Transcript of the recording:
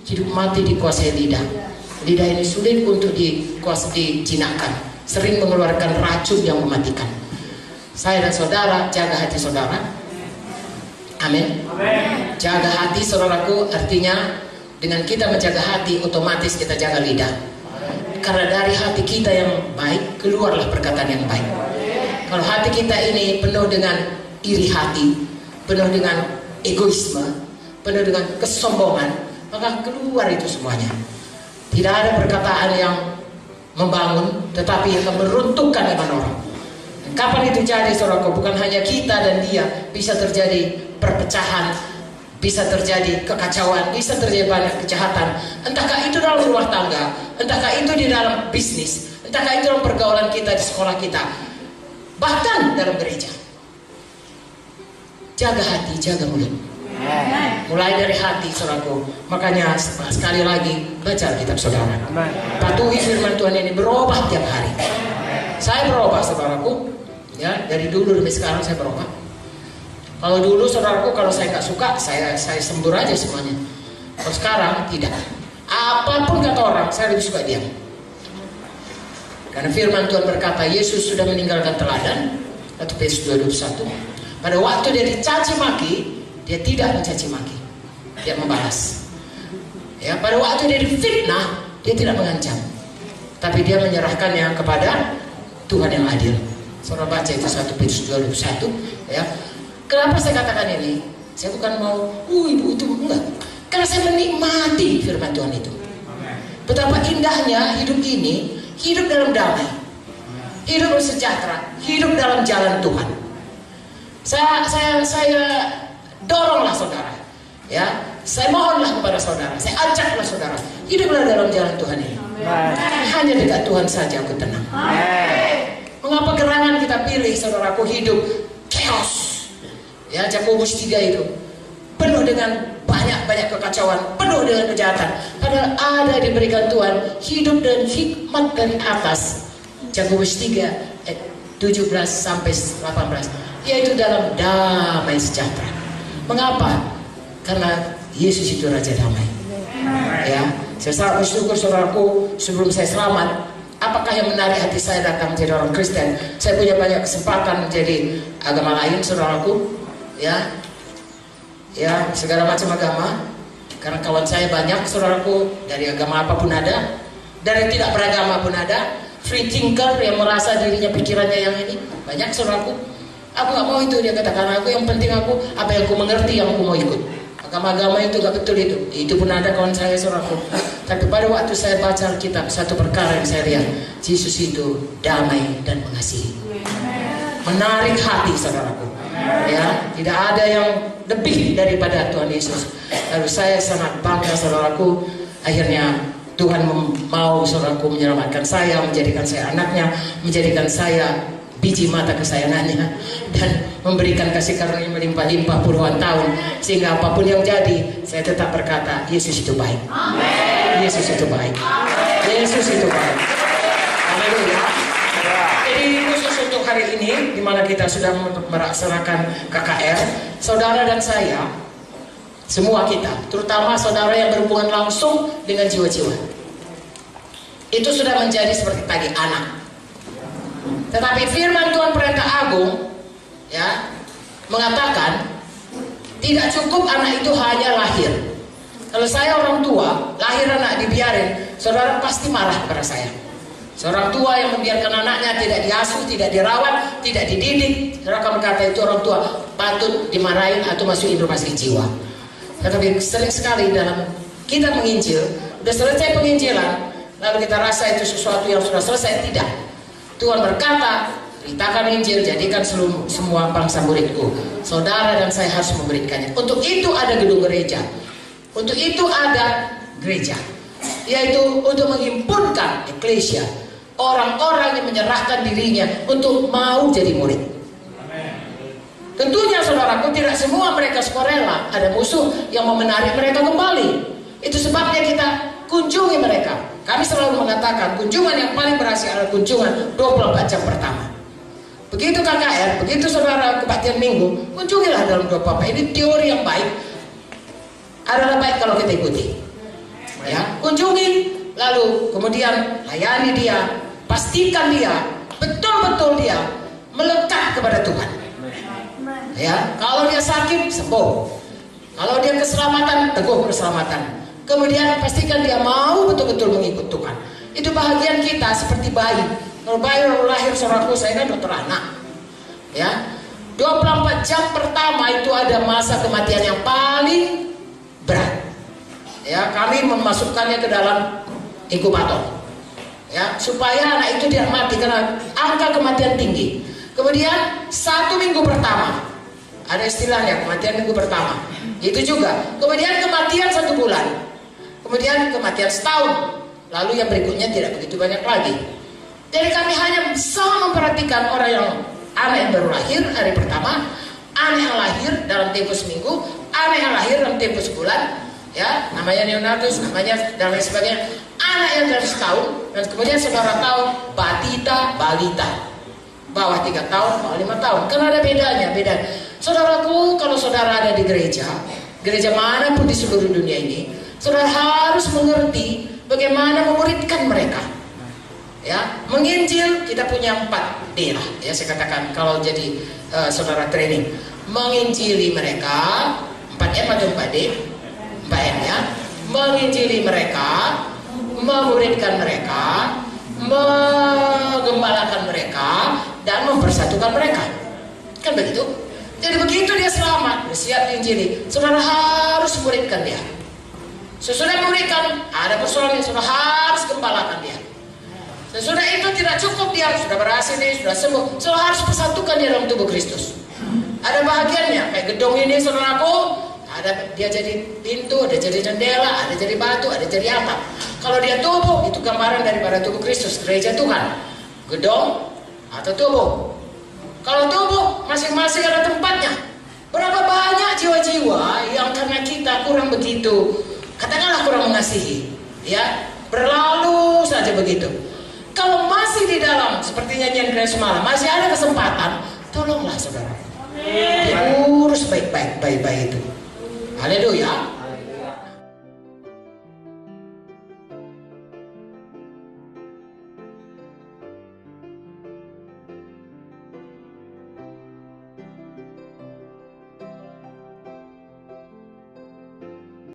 hidup mati dikuasai lidah. Lidah ini sulit untuk dijinakkan, sering mengeluarkan racun yang mematikan. Saya dan saudara jaga hati saudara. Amin. Jaga hati saudaraku, artinya dengan kita menjaga hati, otomatis kita jaga lidah. Karena dari hati kita yang baik keluarlah perkataan yang baik. Kalau hati kita ini penuh dengan iri hati, penuh dengan egoisme, penuh dengan kesombongan, maka keluar itu semuanya. Tidak ada perkataan yang membangun, tetapi yang meruntuhkan iman orang. Kapan itu jadi saudaraku? Bukan hanya kita dan dia, bisa terjadi perpecahan, bisa terjadi kekacauan, bisa terjadi banyak kejahatan. Entahkah itu dalam rumah tangga, entahkah itu di dalam bisnis, entahkah itu dalam pergaulan kita di sekolah kita, bahkan dalam gereja. Jaga hati, jaga mulut. Mulai dari hati saudaraku. Makanya sekali lagi baca kitab saudara. Patuhi firman Tuhan ini, berubah tiap hari. Saya berubah saudaraku. Ya, dari dulu sampai sekarang saya berubah. Kalau dulu saudaraku, kalau saya nggak suka, saya sembur aja semuanya. Kalau sekarang tidak. Apapun kata orang, saya lebih suka diam. Karena firman Tuhan berkata, Yesus sudah meninggalkan teladan. 1 Petrus 2:21. Pada waktu dia dicaci maki, dia tidak mencaci maki, dia membalas. Ya, pada waktu dia difitnah, dia tidak mengancam, tapi dia menyerahkannya kepada Tuhan yang adil. Saudara baca itu 1 Petrus 2:21. Ya, kenapa saya katakan ini? Saya bukan mau, ibu itu enggak. Karena saya menikmati firman Tuhan itu. Betapa indahnya hidup ini, hidup dalam damai, hidup bersejahtera, hidup dalam jalan Tuhan. Saya doronglah saudara, ya, saya mohonlah kepada saudara, saya ajaklah saudara, hiduplah dalam jalan Tuhan ini. Hanya dekat Tuhan saja aku tenang. Mengapa gerangan kita pilih saudaraku hidup chaos? Ya, Yakobus 3 itu penuh dengan banyak kekacauan, penuh dengan kejahatan. Padahal ada diberikan Tuhan hidup dan hikmat dari atas. Yakobus 3 17 sampai 18, yaitu dalam damai sejahtera. Mengapa? Karena Yesus itu Raja Damai. Ya, saya sangat bersyukur saudaraku, sebelum saya selamat, apakah yang menarik hati saya datang menjadi orang Kristen? Saya punya banyak kesempatan menjadi agama lain saudaraku. Ya, segala macam agama. Karena kawan saya banyak saudaraku, dari agama apapun ada, dari tidak beragama pun ada. Free thinker yang merasa dirinya pikirannya yang ini banyak saudaraku. Aku nggak mau itu, dia katakan aku, yang penting aku apa yang aku mengerti yang aku mau ikut. Agama-agama itu gak betul itu. Itu pun ada kawan saya saudaraku. Tapi pada waktu saya baca Alkitab, satu perkara yang saya lihat, Yesus itu damai dan mengasihi. Menarik hati saudaraku. Ya, tidak ada yang lebih daripada Tuhan Yesus. Lalu saya sangat bangga saudaraku. Akhirnya Tuhan mau saudaraku menyelamatkan saya, menjadikan saya anaknya, menjadikan saya biji mata kesayangannya, dan memberikan kasih karunia melimpah-limpah puluhan tahun, sehingga apapun yang jadi, saya tetap berkata, Yesus itu baik. Yesus itu baik. Yesus itu baik. Haleluya. Jadi khusus untuk hari ini, di mana kita sudah melaksanakan KKR, saudara dan saya, semua kita, terutama saudara yang berhubungan langsung dengan jiwa-jiwa, itu sudah menjadi seperti tadi anak. Tetapi firman Tuhan Perintah Agung, ya, mengatakan tidak cukup anak itu hanya lahir. Kalau saya orang tua, lahir anak dibiarin, saudara pasti marah kepada saya. Seorang tua yang membiarkan anaknya tidak diasuh, tidak dirawat, tidak dididik, saudara akan berkata itu orang tua patut dimarahin atau masuk rumah sakit jiwa. Tetapi sering sekali dalam kita menginjil, sudah selesai penginjilan, lalu kita rasa itu sesuatu yang sudah selesai. Tidak. Tuhan berkata, beritakan Injil, jadikan semua bangsa muridku. Saudara dan saya harus memberikannya. Untuk itu ada gedung gereja. Untuk itu ada gereja. Yaitu untuk menghimpunkan eklesia, orang-orang yang menyerahkan dirinya untuk mau jadi murid. Tentunya saudaraku, tidak semua mereka sukarela. Ada musuh yang mau menarik mereka kembali. Itu sebabnya kita kunjungi mereka. Kami selalu mengatakan kunjungan yang paling berhasil adalah kunjungan 24 jam pertama. Begitu KKR, begitu saudara kebaktian minggu, kunjungilah dalam 24. Ini teori yang baik. Adalah baik kalau kita ikuti. Ya, kunjungi, lalu kemudian layani dia, pastikan dia betul-betul dia melekat kepada Tuhan. Ya, kalau dia sakit, sembuh. Kalau dia keselamatan, teguh keselamatan. Kemudian pastikan dia mau betul-betul mengikut Tuhan. Itu bahagian kita seperti bayi. Kalau bayi lahir, saudaraku, saya kan dokter anak. Ya, 24 jam pertama itu ada masa kematian yang paling berat. Ya, kami memasukkannya ke dalam inkubator. Ya, supaya anak itu tidak mati karena angka kematian tinggi. Kemudian 1 minggu pertama ada istilahnya kematian minggu pertama. Itu juga. Kemudian kematian 1 bulan. Kemudian kematian setahun. Lalu yang berikutnya tidak begitu banyak lagi. Jadi kami hanya bisa memperhatikan orang yang anak yang baru lahir hari pertama, anak yang lahir dalam tempo seminggu, anak yang lahir dalam tempo sebulan, ya, namanya neonatus, namanya dan lain sebagainya. Anak yang dari setahun, dan kemudian saudara tahu batita, balita. Bawah 3 tahun, bawah 5 tahun. Karena ada bedanya, beda. Saudaraku, kalau saudara ada di gereja manapun di seluruh dunia ini, saudara harus mengerti bagaimana memuridkan mereka. Ya, menginjil kita punya 4D lah. Ya, saya katakan kalau jadi saudara training, menginjili mereka 4M atau 4D, 4M ya, menginjili mereka, memuridkan mereka, menggembalakan mereka, dan mempersatukan mereka. Kan begitu? Jadi begitu dia selamat, dia siap diinjili, saudara harus muridkan dia. Sesudah muridkan, ada persoalan yang saudara harus gembalakan dia. Sesudah itu tidak cukup dia sudah berhasil nih, sudah sembuh, saudara harus persatukan dia dalam tubuh Kristus. Ada bahagiannya, kayak gedung ini saudaraku, ada dia jadi pintu, ada jadi jendela, ada jadi batu, ada jadi atap. Kalau dia tubuh, itu gambaran daripada tubuh Kristus, gereja Tuhan. Gedung atau tubuh. Kalau tubuh, masing-masing ada tempatnya. Berapa banyak jiwa-jiwa yang karena kita kurang begitu, katakanlah kurang mengasihi, ya, berlalu saja begitu. Kalau masih di dalam, seperti nyanyian kalian semalam, masih ada kesempatan, tolonglah saudara, diurus baik-baik itu. Haleluya.